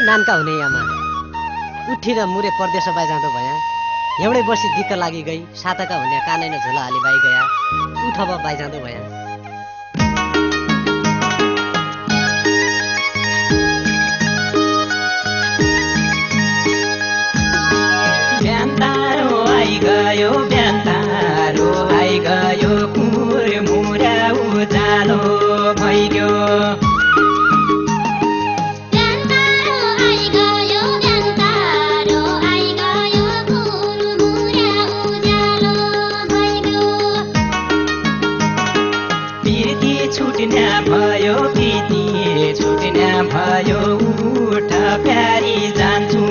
नानका हुने आमा उठी र मुरे परदेश बाई जाँदो भया एउटै बसी दिक्क लागि गई साताका हुने कानैन झोला हाली बाई गया उठ अब बाई जाँदो भया ब्यान्तारो आई गयो कुर मुरा उजालो भइगयो छुट्ना भयो प्रीति छुट्ना भयो उठ प्यारी जान्छु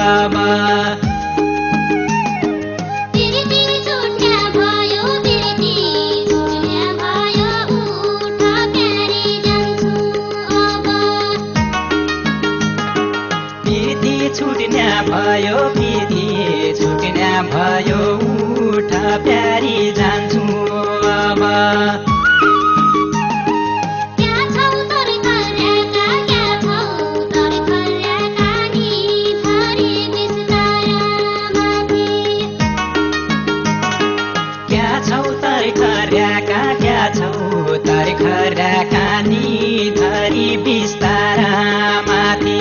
अब प्रीति छुट्ना भयो प्रीति छुट्ना भयो उठ प्यारी जान्छु अब प्रीति छुट्ना भयो प्रीति छुट्ना भयो उठ प्यारी जान्छु अब धरी बिस्तारा माथि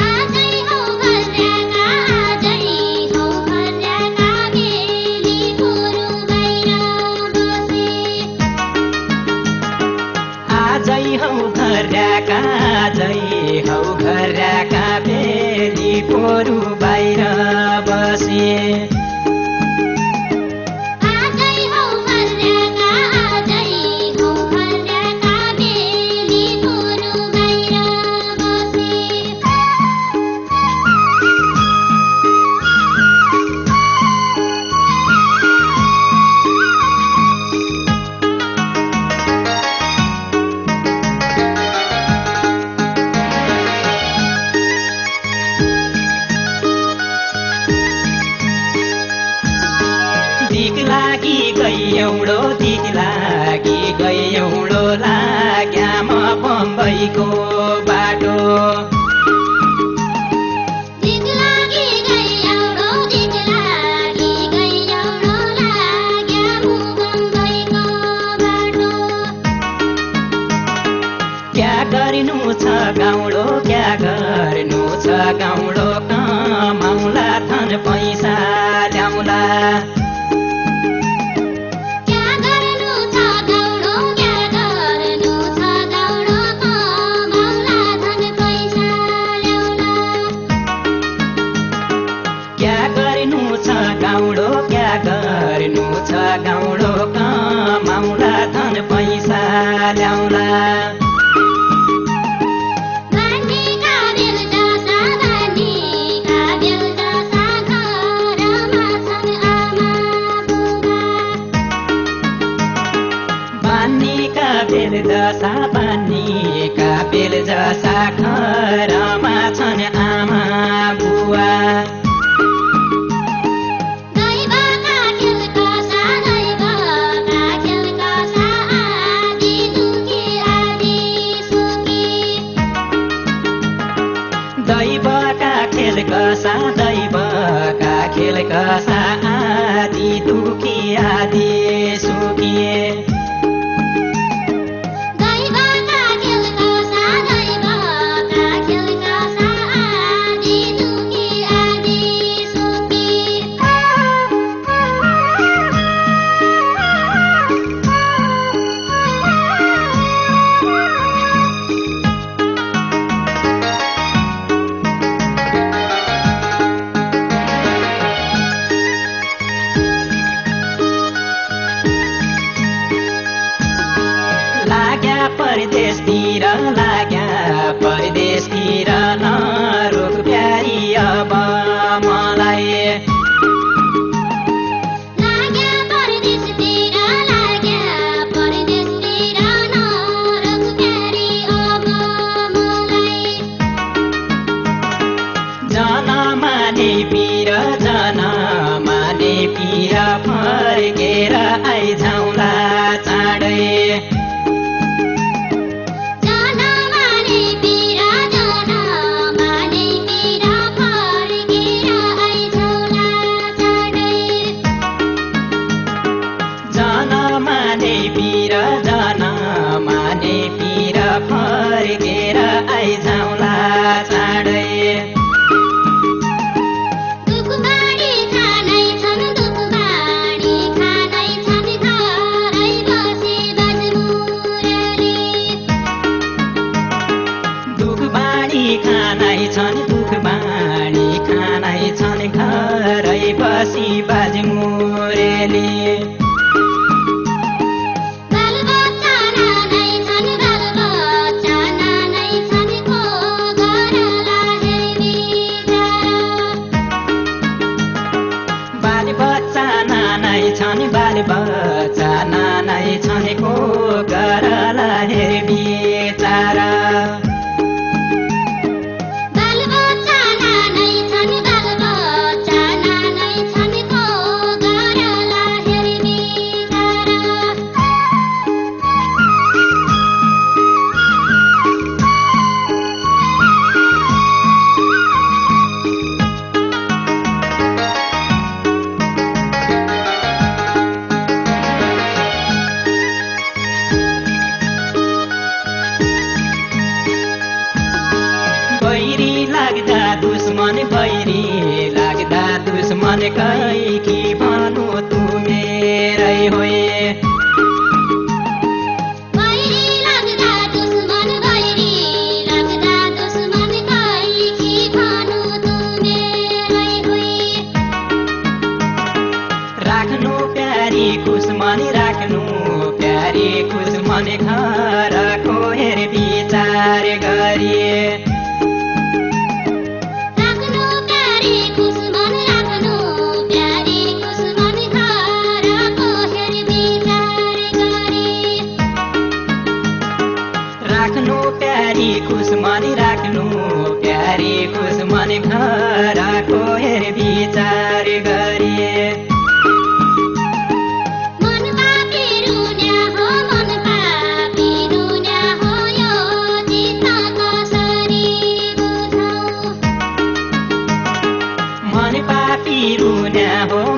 आजै हौ घरका आजै हौ घरका बेली पुरु बाहिर बसे आजै हौ घरका आजै हौ घरका बेली पुरु बाहिर बसे बम्बईको बाटो दिक लागि गइयौडो लाग्या मु बम्बईको बाटो क्या गर्नु छ गाउँडो क्या गर्नु छ गाउँडो कमाउला थन पैसा ल्याउला गर्नु छ गाउँडो कमाउला धन पैसा ल्याउला बानीका बेल जसा घरमा छन् आमा बुबा बानीका बेल जसा घरमा छन् आमा बुवा दैवका खेल कसा आदि दुखी आदि सुखी दैवका खेल कसा आदि दुखी आदि सुखी बाजे मुरेली बालबच्चा नानै छन् बालबच्चा नानै छन् को घरला हेरी बालबच्चा नानै छन् बालबच्चा नानै छन् को गरला हेर बिचारा बालबच्चा नानै छन् बालबच्चा नानै छन् को घरला हेरी बैरी लाग्दा दुश्मन बैरी लाग्दा दुश्मन कैकी भनु तु मेरै होए बैरी लाग्दा दुश्मन कैकी भानु तु मेरै होइ राख्नु प्यारी कुसमन राख्नु प्यारी कुसमन घरको हेर विचार गरिए राख्नु प्यारी कुसुमन राख्नु प्यारी कुसुमन घरको हेर विचार गरे राख्नु प्यारी कुसमन राख्नु प्यारी कुसमन घरको हेर विचार गरिए मन पापी रुन्या हो यो चित्त कसरी बुझाउ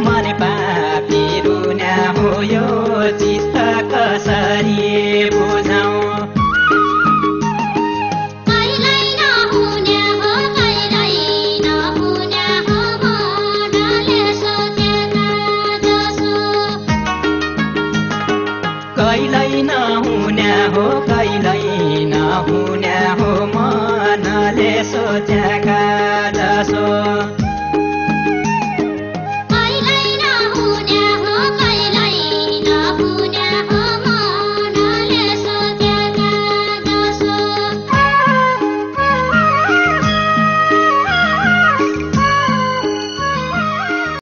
मन पापी रुन्या हो यो चित्त कसरी बुझाउ कहिल्यै नहुन्या हो मनले सोचेका जसो कहिल्यै नहुन्या हो